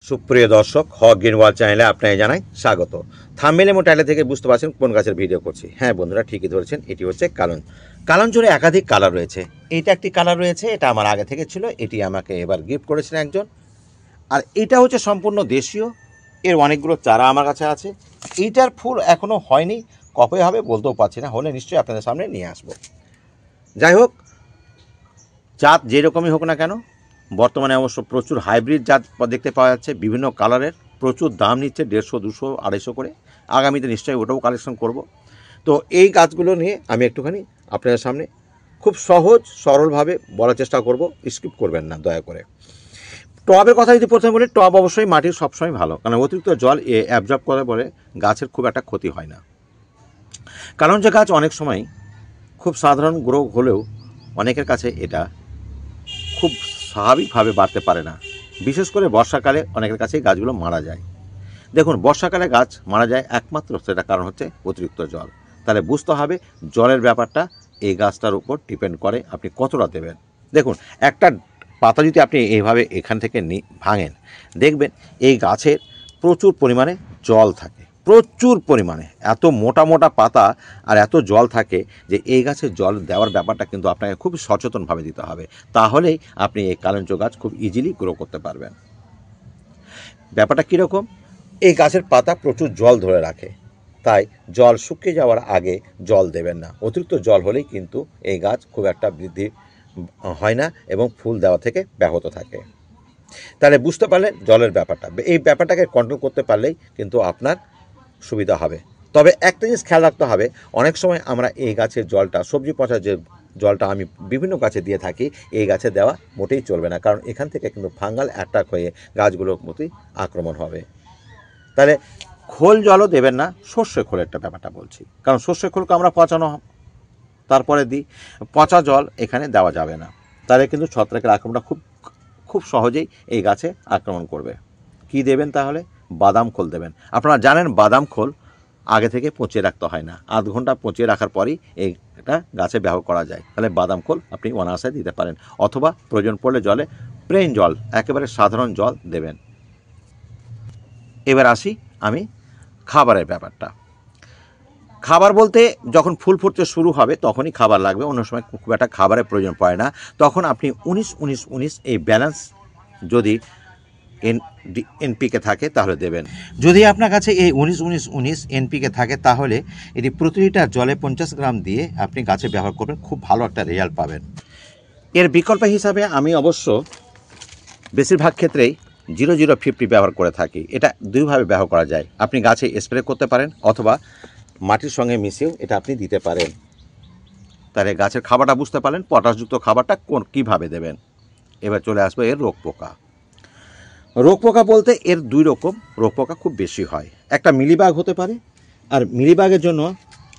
সুপ্রিয় দর্শক, হক green world চ্যানেলে আপনাকে জানাই স্বাগত। থাম্বনেল এবং টাইটেল থেকে বুঝতে পারছেন কোন গাছের ভিডিও করছি। হ্যাঁ বন্ধুরা, ঠিকই ধরেছেন, এটি হচ্ছে কালঞ্চরে একাধিক কালার রয়েছে। এইটা একটি কালার রয়েছে, এটা আমার আগে থেকে ছিল, এটি আমাকে এবার গিফট করেছেন একজন। আর এটা হচ্ছে সম্পূর্ণ দেশীয়, এর অনেকগুলো চারা আমার কাছে আছে। এইটার ফুল এখনও হয়নি, কবে হবে বলতেও পারছি না, হলে নিশ্চয়ই আপনাদের সামনে নিয়ে আসবো। যাই হোক, জাত যেরকমই হোক না কেন, বর্তমানে অবশ্য প্রচুর হাইব্রিড জাত দেখতে পাওয়া যাচ্ছে, বিভিন্ন কালারের, প্রচুর দাম নিচ্ছে, 150, 200, 250 করে। আগামীতে নিশ্চয়ই ওটাও কালেকশন করব। তো এই গাছগুলো নিয়ে আমি একটুখানি আপনাদের সামনে খুব সহজ সরলভাবে বলার চেষ্টা করব, স্কিপ করবেন না দয়া করে। টবের কথা যদি প্রথমে বলি, টব অবশ্যই মাটির সবসময় ভালো, কারণ অতিরিক্ত জল অ্যাবজর্ব করে বলে গাছের খুব একটা ক্ষতি হয় না। কারণ যে গাছ অনেক সময় খুব সাধারণ গ্রো হলেও অনেকের কাছে এটা খুব স্বাভাবিকভাবে বাড়তে পারে না। বিশেষ করে বর্ষাকালে অনেকের কাছেই গাছগুলো মারা যায়। দেখুন, বর্ষাকালে গাছ মারা যায় একমাত্র সেটা কারণ হচ্ছে অতিরিক্ত জল। তাহলে বুঝতে হবে জলের ব্যাপারটা এই গাছটার উপর ডিপেন্ড করে আপনি কতটা দেবেন। দেখুন, একটা পাতা যদি আপনি এইভাবে এখান থেকে ভাঙেন, দেখবেন এই গাছের প্রচুর পরিমাণে জল থাকে, প্রচুর পরিমাণে। এত মোটা মোটা পাতা আর এত জল থাকে যে এই গাছে জল দেওয়ার ব্যাপারটা কিন্তু আপনাকে খুব সচেতনভাবে দিতে হবে, তাহলেই আপনি এই কালঞ্চ গাছ খুব ইজিলি গ্রো করতে পারবেন। ব্যাপারটা কীরকম, এই গাছের পাতা প্রচুর জল ধরে রাখে, তাই জল শুকিয়ে যাওয়ার আগে জল দেবেন না। অতিরিক্ত জল হলেই কিন্তু এই গাছ খুব একটা বৃদ্ধি হয় না এবং ফুল দেওয়া থেকে ব্যাহত থাকে। তাহলে বুঝতে পারলেন জলের ব্যাপারটা, এই ব্যাপারটাকে কন্ট্রোল করতে পারলেই কিন্তু আপনার সুবিধা হবে। তবে একটা জিনিস খেয়াল রাখতে হবে, অনেক সময় আমরা এই গাছের জলটা, সবজি পচা যে জলটা আমি বিভিন্ন গাছে দিয়ে থাকি, এই গাছে দেওয়া মোটেই চলবে না, কারণ এখান থেকে কিন্তু ফাঙ্গাল অ্যাটাক হয়ে গাছগুলোর মতোই আক্রমণ হবে। তাহলে খোল জলও দেবেন না, সর্ষে খোলেরটা ব্যাপারটা বলছি, কারণ সর্ষে খোলকে আমরা পচানো তারপরে দিই, পচা জল এখানে দেওয়া যাবে না, তাহলে কিন্তু ছত্রাকের আক্রমণটা খুব সহজেই এই গাছে আক্রমণ করবে। কি দেবেন তাহলে? বাদাম খোল দেবেন। আপনারা জানেন বাদাম খোল আগে থেকে পচিয়ে রাখতে হয় না, আধ ঘন্টা পচিয়ে রাখার পরই এইটা গাছে ব্যবহার করা যায়। তাহলে বাদাম খোল আপনি অনায়াসে দিতে পারেন, অথবা প্রয়োজন পড়লে জলে প্লেন জল, একেবারে সাধারণ জল দেবেন। এবার আসি আমি খাবারের ব্যাপারটা। খাবার বলতে যখন ফুল ফুটতে শুরু হবে তখনই খাবার লাগবে, অন্য সময় খুব একটা খাবারের প্রয়োজন পড়ে না। তখন আপনি 19-19-19 এই ব্যালেন্স যদি এনপিকে থাকে তাহলে দেবেন। যদি আপনার কাছে এই 19-19-19 এনপিকে থাকে তাহলে এটি প্রতি লিটার জলে 50 গ্রাম দিয়ে আপনি গাছে ব্যবহার করবেন, খুব ভালো একটা রেজাল্ট পাবেন। এর বিকল্প হিসাবে আমি অবশ্য বেশিরভাগ ক্ষেত্রেই 0050 ব্যবহার করে থাকি। এটা দুইভাবে ব্যবহার করা যায়, আপনি গাছে স্প্রে করতে পারেন অথবা মাটির সঙ্গে মিশিয়েও এটা আপনি দিতে পারেন। তাহলে গাছের খাবারটা বুঝতে পারলেন, পটাশযুক্ত খাবারটা কীভাবে দেবেন। এবার চলে আসবে এর রোগ পোকা। রোগ পোকা বলতে এর দুই রকম রোগ পোকা খুব বেশি হয়। একটা মিলিবাগ হতে পারে, আর মিলিবাগের জন্য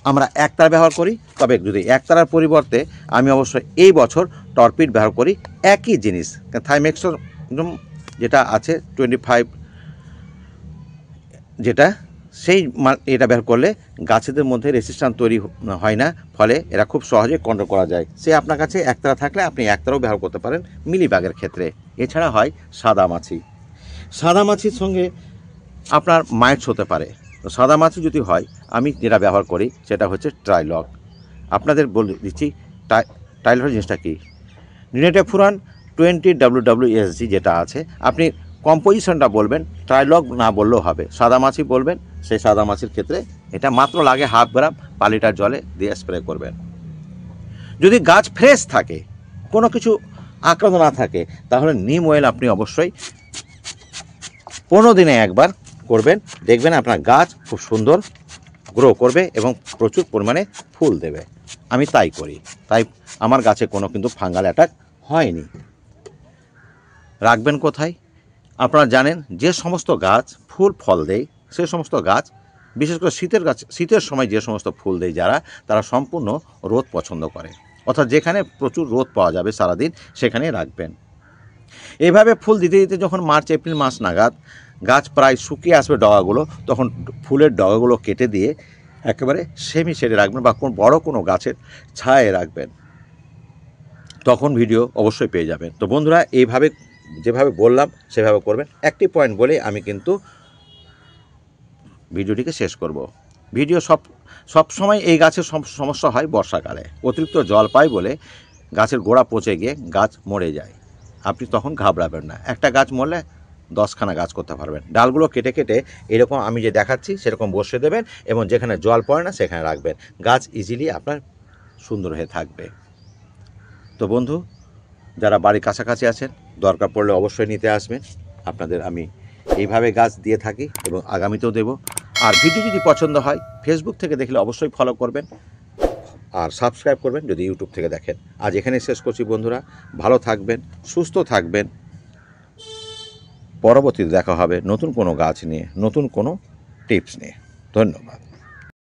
আমরা একতারা ব্যবহার করি। তবে যদি একতারার পরিবর্তে আমি অবশ্যই এই বছর টর্পিড ব্যবহার করি, একই জিনিস থাইমেক্সর যেটা আছে 25, যেটা সেই এটা ব্যবহার করলে গাছেদের মধ্যে রেসিস্ট্যান্স তৈরি হয় না, ফলে এরা খুব সহজে কন্ট্রোল করা যায়। সে আপনার কাছে একতারা থাকলে আপনি একতারাও ব্যবহার করতে পারেন মিলিবাগের ক্ষেত্রে। এছাড়া হয় সাদা মাছি। সাদা মাছির সঙ্গে আপনার মাইটস হতে পারে। তো সাদা মাছি যদি হয়, আমি যেটা ব্যবহার করি সেটা হচ্ছে ট্রাইলগ। আপনাদের বলে দিচ্ছি ট্রাইলগ জিনিসটা কী। নিনেটেফুরান 20 WWSG যেটা আছে, আপনি কম্পোজিশনটা বলবেন, ট্রাইলগ না বললেও হবে, সাদা মাছি বলবেন। সেই সাদা মাছির ক্ষেত্রে এটা মাত্র লাগে 1/2 গ্রাম, 1 লিটার জলে দিয়ে স্প্রে করবেন। যদি গাছ ফ্রেশ থাকে, কোনো কিছু আক্রান্ত না থাকে, তাহলে নিম অয়েল আপনি অবশ্যই 15 দিনে একবার করবেন, দেখবেন আপনার গাছ খুব সুন্দর গ্রো করবে এবং প্রচুর পরিমাণে ফুল দেবে। আমি তাই করি, তাই আমার গাছে কোনো কিন্তু ফাঙ্গাল অ্যাটাক হয়নি। রাখবেন কোথায়? আপনারা জানেন যে সমস্ত গাছ ফুল ফল দেয়, সে সমস্ত গাছ, বিশেষ করে শীতের সময় যে সমস্ত ফুল দেয় যারা, তারা সম্পূর্ণ রোদ পছন্দ করে, অর্থাৎ যেখানে প্রচুর রোদ পাওয়া যাবে সারাদিন সেখানেই রাখবেন। এইভাবে ফুল দিতে দিতে যখন মার্চ এপ্রিল মাস নাগাদ গাছ প্রায় শুকিয়ে আসবে ডগাগুলো, তখন ফুলের ডগাগুলো কেটে দিয়ে একেবারে সেমি শেডে রাখবেন বা বড় কোনো গাছের ছায়ায় রাখবেন, তখন ভিডিও অবশ্যই পেয়ে যাবেন। তো বন্ধুরা, এইভাবে যেভাবে বললাম সেভাবে করবেন। একটি পয়েন্ট বলে আমি কিন্তু ভিডিওটিকে শেষ করব। ভিডিও সব সময় এই গাছের সমস্যা হয় বর্ষাকালে, অতিরিক্ত জল পায় বলে গাছের গোড়া পচে গিয়ে গাছ মরে যায়। আপনি তখন ঘাবড়াবেন না, একটা গাছ মরলে 10খানা গাছ করতে পারবেন। ডালগুলো কেটে কেটে এরকম আমি যে দেখাচ্ছি সেরকম বসে দেবেন এবং যেখানে জল পড়ে না সেখানে রাখবেন, গাছ ইজিলি আপনার সুন্দর হয়ে থাকবে। তো বন্ধু, যারা বাড়ির কাছাকাছি আছেন, দরকার পড়লে অবশ্যই নিতে আসবেন। আপনাদের আমি এইভাবে গাছ দিয়ে থাকি এবং আগামীতেও দেব। আর ভিডিও যদি পছন্দ হয়, ফেসবুক থেকে দেখলে অবশ্যই ফলো করবেন আর সাবস্ক্রাইব করবেন যদি ইউটিউব থেকে দেখেন। আজ এখানে শেষ করছি বন্ধুরা, ভালো থাকবেন, সুস্থ থাকবেন। পরবর্তীতে দেখা হবে নতুন কোনো গাছ নিয়ে, নতুন কোনো টিপস নিয়ে। ধন্যবাদ।